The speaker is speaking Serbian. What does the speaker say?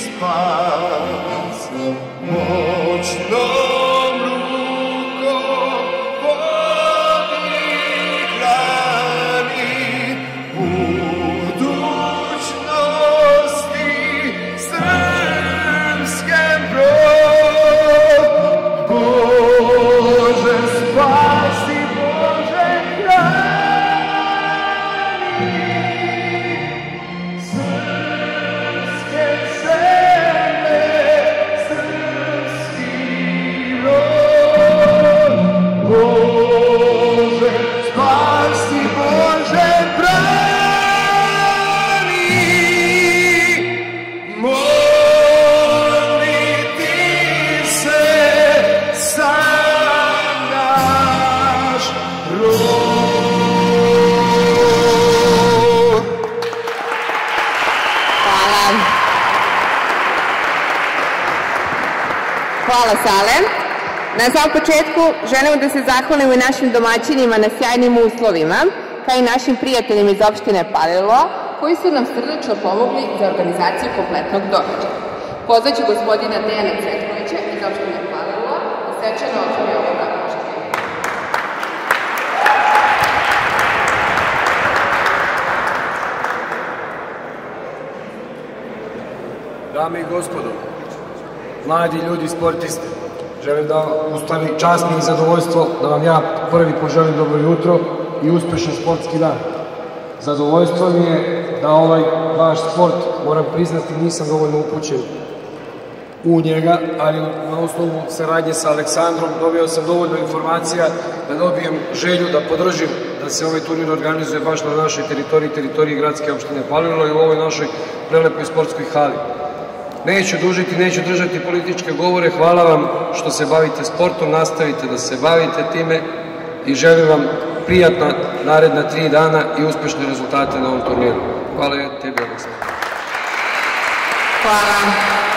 spas. Moćnom rukom podigrani budućnosti srpske brod. Bože spasi, Bože hrani srpske zemlje, srpski rod. Bože spasi, Bože brani, moliti se za naš rod. Hvala. Hvala, Sale. Na samom početku želimo da se zahvalimo i našim domaćinima na sjajnim uslovima, kao i našim prijateljima iz opštine Palilula, koji su nam srdačno pomogli za organizaciju kompletnog događaja. Pozvaću gospodina Dejana Cvetkovića iz opštine Palilula da svečano otvori ovo događaje. Dame i gospodo, mladi ljudi, sportisti, želim da ustavi čast mi i zadovoljstvo da vam ja prvi poželim dobro jutro i uspešan sportski dan. Zadovoljstvo mi je da ovaj vaš sport, moram priznati, nisam dovoljno upućen u njega, ali na osnovu saradnje sa Aleksandrom dobio sam dovoljno informacija da dobijem želju da podržim da se ovaj turnir organizuje baš na našoj teritoriji gradske opštine Palilula i u ovoj našoj prelepoj sportskoj hali. Neću dužiti, neću držati političke govore, hvala vam što se bavite sportom, nastavite da se bavite time i želim vam prijatna naredna 3 dana i uspešne rezultate na ovom turniru. Hvala tebi, Aleksandar. Hvala.